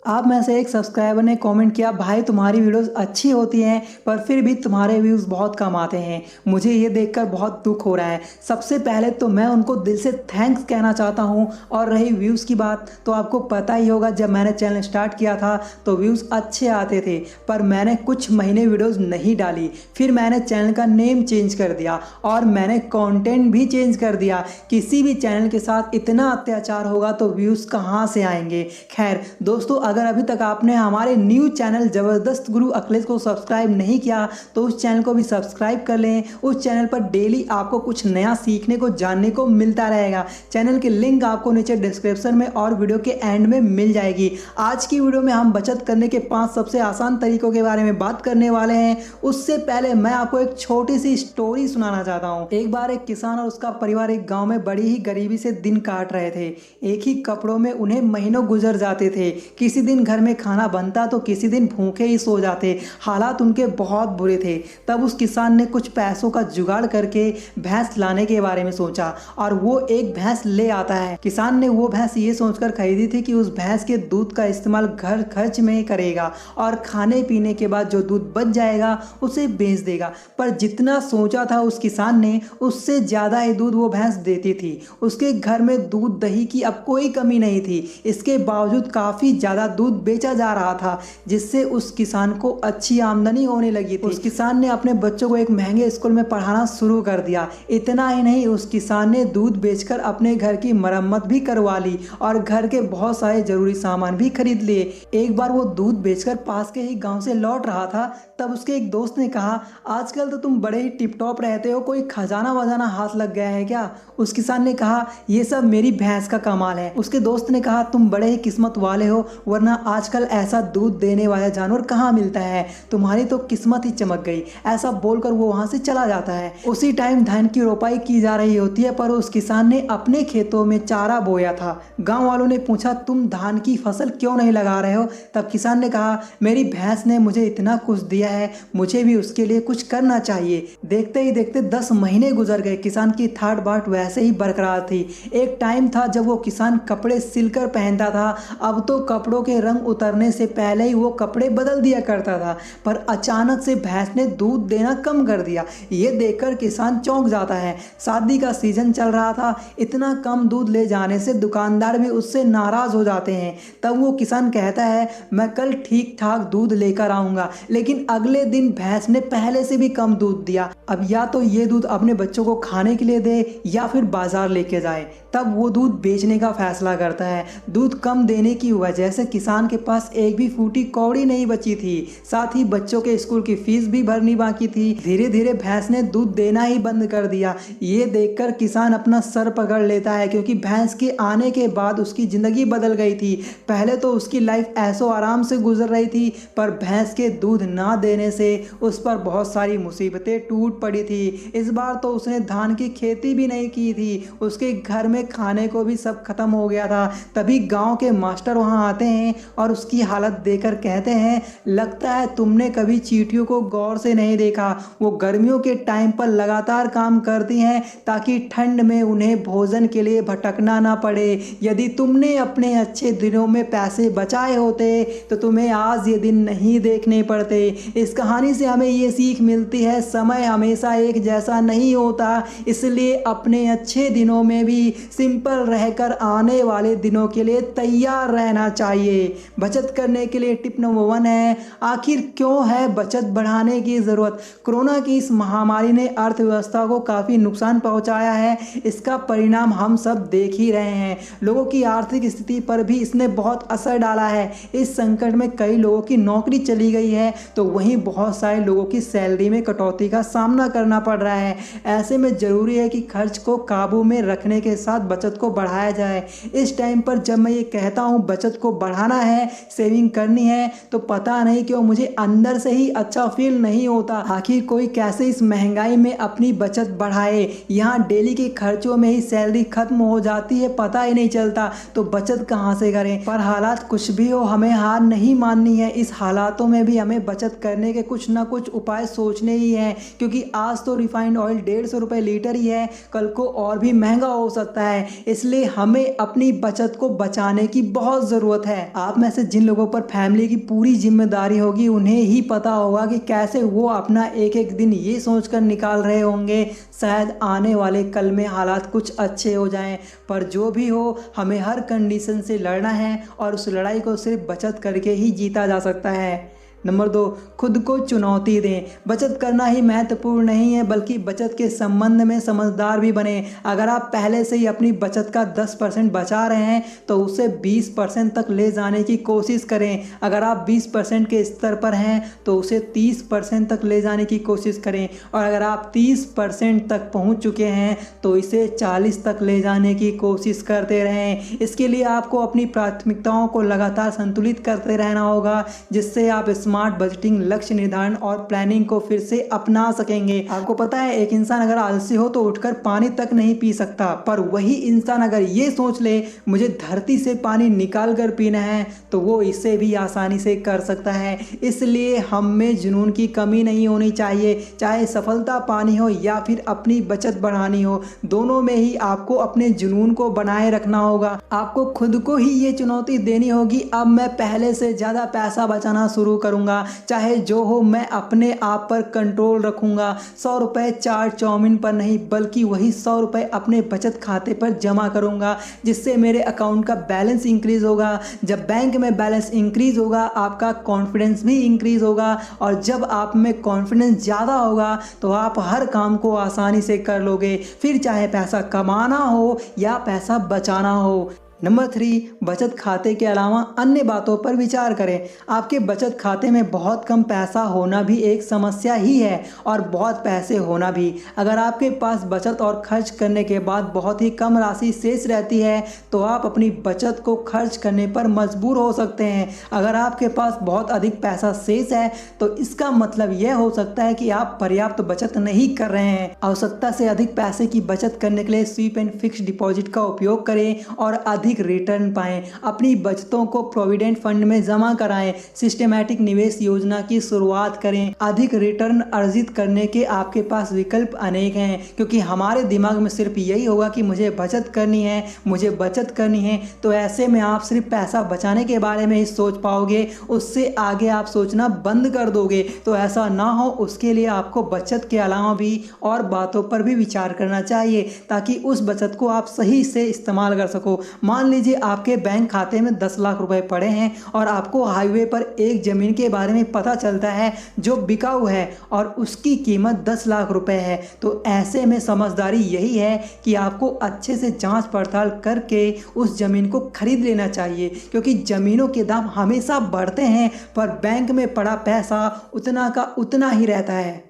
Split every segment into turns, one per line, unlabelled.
आप में से एक सब्सक्राइबर ने कमेंट किया, भाई तुम्हारी वीडियोस अच्छी होती हैं पर फिर भी तुम्हारे व्यूज़ बहुत कम आते हैं। मुझे ये देखकर बहुत दुख हो रहा है। सबसे पहले तो मैं उनको दिल से थैंक्स कहना चाहता हूँ। और रही व्यूज़ की बात, तो आपको पता ही होगा जब मैंने चैनल स्टार्ट किया था तो व्यूज़ अच्छे आते थे, पर मैंने कुछ महीने वीडियोज़ नहीं डाली। फिर मैंने चैनल का नेम चेंज कर दिया और मैंने कॉन्टेंट भी चेंज कर दिया। किसी भी चैनल के साथ इतना अत्याचार होगा तो व्यूज़ कहाँ से आएंगे। खैर दोस्तों, अगर अभी तक आपने हमारे न्यू चैनल ज़बरदस्त गुरु अखिलेश को सब्सक्राइब नहीं किया तो उस चैनल को भी सब्सक्राइब कर लें। उस चैनल पर डेली आपको कुछ नया सीखने को, जानने को मिलता रहेगा। चैनल की लिंक आपको नीचे डिस्क्रिप्शन में और वीडियो के एंड में मिल जाएगी। आज की वीडियो में हम बचत करने के 5 सबसे आसान तरीकों के बारे में बात करने वाले हैं। उससे पहले मैं आपको एक छोटी सी स्टोरी सुनाना चाहता हूँ। एक बार एक किसान और उसका परिवार एक गाँव में बड़ी ही गरीबी से दिन काट रहे थे। एक ही कपड़ों में उन्हें महीनों गुजर जाते थे। किसी दिन घर में खाना बनता तो किसी दिन भूखे ही सो जाते। हालात उनके बहुत बुरे थे। तब उस किसान ने कुछ पैसों का जुगाड़ करके भैंस लाने के बारे में सोचा और वो एक भैंस ले आता है। किसान ने वो भैंस ये सोचकर खरीदी थी कि उस भैंस के दूध का इस्तेमाल घर खर्च में करेगा और खाने पीने के बाद जो दूध बच जाएगा उसे बेच देगा। पर जितना सोचा था उस किसान ने, उससे ज़्यादा ही दूध वो भैंस देती थी। उसके घर में दूध दही की अब कोई कमी नहीं थी। इसके बावजूद काफ़ी ज़्यादा दूध बेचा जा रहा था, जिससे उस किसान को अच्छी आमदनी होने लगी थी। उस किसान ने अपने बच्चों को एक महंगे स्कूल में पढ़ाना शुरू कर दिया। इतना ही नहीं, उस किसान ने दूध बेचकर अपने घर की मरम्मत भी करवा ली और घर के बहुत सारे जरूरी सामान भी खरीद लिए। एक बार वो दूध बेचकर पास के ही गांव से लौट रहा था, तब उसके एक दोस्त ने कहा, आजकल तो तुम बड़े ही टिप टॉप रहते हो, कोई खजाना वजाना हाथ लग गया है क्या? उस किसान ने कहा, ये सब मेरी भैंस का कमाल है। उसके दोस्त ने कहा, तुम बड़े ही किस्मत वाले हो, वरना आजकल ऐसा दूध देने वाला जानवर कहाँ मिलता है। तुम्हारी तो किस्मत ही चमक गई। ऐसा बोलकर वो वहां से चला जाता है। उसी टाइम धान की रोपाई की जा रही होती है, पर उस किसान ने अपने खेतों में चारा बोया था। गांव वालों ने पूछा, तुम धान की फसल क्यों नहीं लगा रहे हो? तब किसान ने कहा, मेरी भैंस ने मुझे इतना कुछ दिया है, मुझे भी उसके लिए कुछ करना चाहिए। देखते ही देखते 10 महीने गुजर गए। किसान की ठाट बाट वैसे ही बरकरार थी। एक टाइम था जब वो किसान कपड़े सिलकर पहनता था। अब तो कपड़ों के रंग उतरने से पहले ही वो कपड़े बदल दिया करता था। पर अचानक से भैंस ने दूध देना कम कर दिया। ये देखकर किसान चौंक जाता है। शादी का सीजन चल रहा था, इतना कम दूध ले जाने से दुकानदार भी उससे नाराज हो जाते हैं। तब वो किसान कहता है, मैं कल ठीक ठाक दूध लेकर आऊंगा। लेकिन अगले दिन भैंस ने पहले से भी कम दूध दिया। अब या तो ये दूध अपने बच्चों को खाने के लिए दे या फिर बाजार लेके जाए। तब वो दूध बेचने का फैसला करता है। दूध कम देने की वजह से किसान के पास एक भी फूटी कौड़ी नहीं बची थी। साथ ही बच्चों के स्कूल की फीस भी भरनी बाकी थी। धीरे धीरे भैंस ने दूध देना ही बंद कर दिया। ये देखकर किसान अपना सर पकड़ लेता है, क्योंकि भैंस के आने के बाद उसकी जिंदगी बदल गई थी। पहले तो उसकी लाइफ ऐसो आराम से गुजर रही थी, पर भैंस के दूध ना देने से उस पर बहुत सारी मुसीबतें टूट पड़ी थी। इस बार तो उसने धान की खेती भी नहीं की थी। उसके घर में खाने को भी सब खत्म हो गया था। तभी गांव के मास्टर वहां आते हैं और उसकी हालत देखकर कहते हैं, लगता है तुमने कभी चींटियों को गौर से नहीं देखा। वो गर्मियों के टाइम पर लगातार काम करती हैं ताकि ठंड में उन्हें भोजन के लिए भटकना ना पड़े। यदि तुमने अपने अच्छे दिनों में पैसे बचाए होते तो तुम्हें आज ये दिन नहीं देखने पड़ते। इस कहानी से हमें ये सीख मिलती है, समय हमेशा एक जैसा नहीं होता, इसलिए अपने अच्छे दिनों में भी सिंपल रहकर आने वाले दिनों के लिए तैयार रहना चाहिए। बचत करने के लिए टिप नंबर 1 है, आखिर क्यों है बचत बढ़ाने की ज़रूरत? कोरोना की इस महामारी ने अर्थव्यवस्था को काफ़ी नुकसान पहुंचाया है। इसका परिणाम हम सब देख ही रहे हैं। लोगों की आर्थिक स्थिति पर भी इसने बहुत असर डाला है। इस संकट में कई लोगों की नौकरी चली गई है, तो वहीं बहुत सारे लोगों की सैलरी में कटौती का सामना करना पड़ रहा है। ऐसे में ज़रूरी है कि खर्च को काबू में रखने के साथ बचत को बढ़ाया जाए। इस टाइम पर जब मैं ये कहता हूँ बचत को बढ़ाना है, सेविंग करनी है, तो पता नहीं क्यों मुझे अंदर से ही अच्छा फील नहीं होता। आखिर कोई कैसे इस महंगाई में अपनी बचत बढ़ाए? यहाँ डेली के खर्चों में ही सैलरी खत्म हो जाती है, पता ही नहीं चलता, तो बचत कहाँ से करें? पर हालात कुछ भी हो, हमें हार नहीं माननी है। इस हालातों में भी हमें बचत करने के कुछ ना कुछ उपाय सोचने ही हैं, क्योंकि आज तो रिफाइंड ऑयल 150 रुपये लीटर ही है, कल को और भी महंगा हो सकता है। इसलिए हमें अपनी बचत को बचाने की बहुत ज़रूरत है। आप में से जिन लोगों पर फैमिली की पूरी जिम्मेदारी होगी उन्हें ही पता होगा कि कैसे वो अपना एक एक दिन ये सोचकर निकाल रहे होंगे शायद आने वाले कल में हालात कुछ अच्छे हो जाएं। पर जो भी हो, हमें हर कंडीशन से लड़ना है और उस लड़ाई को सिर्फ बचत करके ही जीता जा सकता है। नंबर 2, खुद को चुनौती दें। बचत करना ही महत्वपूर्ण नहीं है बल्कि बचत के संबंध में समझदार भी बने। अगर आप पहले से ही अपनी बचत का 10% बचा रहे हैं तो उसे 20% तक ले जाने की कोशिश करें। अगर आप 20% के स्तर पर हैं तो उसे 30% तक ले जाने की कोशिश करें और अगर आप 30% तक पहुंच चुके हैं तो इसे 40 तक ले जाने की कोशिश करते रहें। इसके लिए आपको अपनी प्राथमिकताओं को लगातार संतुलित करते रहना होगा जिससे आप स्मार्ट बजटिंग, लक्ष्य निर्धारण और प्लानिंग को फिर से अपना सकेंगे। आपको पता है एक इंसान अगर आलसी हो तो उठकर पानी तक नहीं पी सकता, पर वही इंसान अगर ये सोच ले मुझे धरती से पानी निकाल कर पीना है तो वो इसे भी आसानी से कर सकता है। इसलिए हम में जुनून की कमी नहीं होनी चाहिए, चाहे सफलता पानी हो या फिर अपनी बचत बढ़ानी हो, दोनों में ही आपको अपने जुनून को बनाए रखना होगा। आपको खुद को ही ये चुनौती देनी होगी, अब मैं पहले से ज़्यादा पैसा बचाना शुरू करूंगा, चाहे जो हो मैं अपने आप पर कंट्रोल रखूंगा। 100 रुपए चाट चाउमीन पर नहीं बल्कि वही 100 रुपए अपने बचत खाते पर जमा करूंगा जिससे मेरे अकाउंट का बैलेंस इंक्रीज होगा। जब बैंक में बैलेंस इंक्रीज होगा आपका कॉन्फिडेंस भी इंक्रीज होगा और जब आप में कॉन्फिडेंस ज़्यादा होगा तो आप हर काम को आसानी से कर लोगे, फिर चाहे पैसा कमाना हो या पैसा बचाना हो। नंबर 3, बचत खाते के अलावा अन्य बातों पर विचार करें। आपके बचत खाते में बहुत कम पैसा होना भी एक समस्या ही है और बहुत पैसे होना भी। अगर आपके पास बचत और खर्च करने के बाद बहुत ही कम राशि शेष रहती है तो आप अपनी बचत को खर्च करने पर मजबूर हो सकते हैं। अगर आपके पास बहुत अधिक पैसा शेष है तो इसका मतलब यह हो सकता है कि आप पर्याप्त बचत नहीं कर रहे हैं। आवश्यकता से अधिक पैसे की बचत करने के लिए स्वीप एंड फिक्स्ड डिपॉजिट का उपयोग करें और अधिक रिटर्न पाएं। अपनी बचतों को प्रोविडेंट फंड में जमा कराएं। सिस्टमैटिक निवेश योजना की शुरुआत करें। अधिक रिटर्न अर्जित करने के आपके पास विकल्प अनेक हैं क्योंकि हमारे दिमाग में सिर्फ यही होगा कि मुझे बचत करनी है, मुझे बचत करनी है। तो ऐसे में आप सिर्फ पैसा बचाने के बारे में ही सोच पाओगे, उससे आगे आप सोचना बंद कर दोगे। तो ऐसा ना हो उसके लिए आपको बचत के अलावा भी और बातों पर भी विचार करना चाहिए ताकि उस बचत को आप सही से इस्तेमाल कर सको। मान लीजिए आपके बैंक खाते में 10 लाख रुपए पड़े हैं और आपको हाईवे पर एक जमीन के बारे में पता चलता है जो बिकाऊ है और उसकी कीमत 10 लाख रुपए है। तो ऐसे में समझदारी यही है कि आपको अच्छे से जांच पड़ताल करके उस जमीन को खरीद लेना चाहिए क्योंकि जमीनों के दाम हमेशा बढ़ते हैं पर बैंक में पड़ा पैसा उतना का उतना ही रहता है।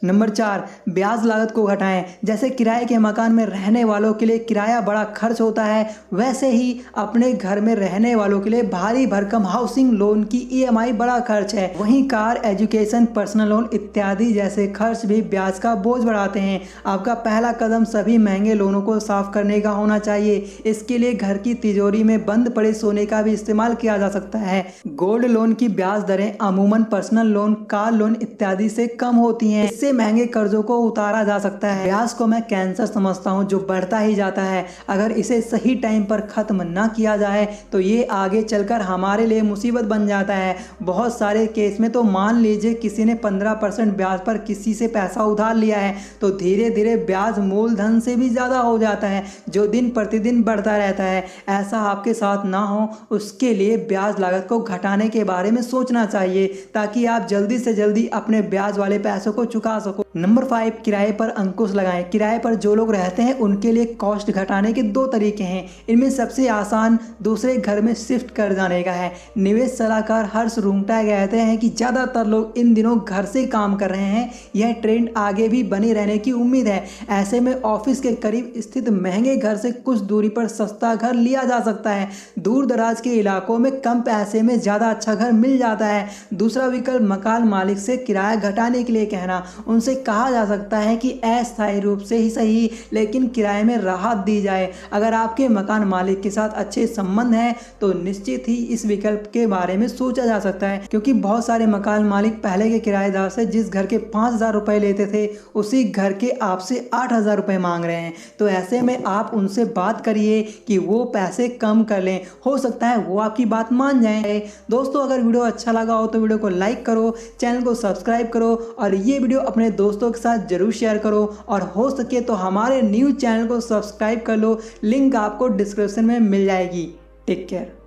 नंबर 4, ब्याज लागत को घटाएं। जैसे किराए के मकान में रहने वालों के लिए किराया बड़ा खर्च होता है, वैसे ही अपने घर में रहने वालों के लिए भारी भरकम हाउसिंग लोन की EMI बड़ा खर्च है। वहीं कार, एजुकेशन, पर्सनल लोन इत्यादि जैसे खर्च भी ब्याज का बोझ बढ़ाते हैं। आपका पहला कदम सभी महंगे लोनों को साफ करने का होना चाहिए। इसके लिए घर की तिजोरी में बंद पड़े सोने का भी इस्तेमाल किया जा सकता है। गोल्ड लोन की ब्याज दरें अमूमन पर्सनल लोन, कार लोन इत्यादि से कम होती हैं। इससे महंगे कर्जों को उतारा जा सकता है। ब्याज को मैं कैंसर समझता हूं जो बढ़ता ही जाता है। अगर इसे सही टाइम पर खत्म ना किया जाए तो ये आगे चलकर हमारे लिए मुसीबत बन जाता है। बहुत सारे केस में तो मान लीजिए किसी ने 15% ब्याज पर किसी से पैसा उधार लिया है तो धीरे धीरे ब्याज मूलधन से भी ज्यादा हो जाता है जो दिन प्रतिदिन बढ़ता रहता है। ऐसा आपके साथ ना हो उसके लिए ब्याज लागत को घटाने के बारे में सोचना चाहिए ताकि आप जल्दी से जल्दी अपने ब्याज वाले पैसों को चुका सको। नंबर 5, किराए पर अंकुश लगाएं। किराए पर जो लोग रहते हैं उनके लिए कॉस्ट घटाने के 2 तरीके हैं। इनमें सबसे आसान दूसरे घर में शिफ्ट कर जाने का है। निवेश सलाहकार हर्ष रुंगटा कहते हैं कि ज़्यादातर लोग इन दिनों घर से काम कर रहे हैं। यह ट्रेंड आगे भी बने रहने की उम्मीद है। ऐसे में ऑफिस के करीब स्थित महंगे घर से कुछ दूरी पर सस्ता घर लिया जा सकता है। दूर दराज के इलाकों में कम पैसे में ज़्यादा अच्छा घर मिल जाता है। दूसरा विकल्प मकान मालिक से किराया घटाने के लिए कहना, उनसे कहा जा सकता है कि अस्थायी रूप से ही सही लेकिन किराए में राहत दी जाए। अगर आपके मकान मालिक के साथ अच्छे संबंध हैं तो निश्चित ही इस विकल्प के बारे में सोचा जा सकता है, क्योंकि बहुत सारे मकान मालिक पहले के किराएदार से जिस घर के 5,000 रुपए लेते थे उसी घर के आपसे 8,000 रुपए मांग रहे हैं। तो ऐसे में आप उनसे बात करिए कि वो पैसे कम कर लें, हो सकता है वो आपकी बात मान जाए। दोस्तों, अगर वीडियो अच्छा लगा हो तो वीडियो को लाइक करो, चैनल को सब्सक्राइब करो और ये वीडियो अपने दोस्तों के साथ जरूर शेयर करो और हो सके तो हमारे न्यूज़ चैनल को सब्सक्राइब कर लो, लिंक आपको डिस्क्रिप्शन में मिल जाएगी। Take care.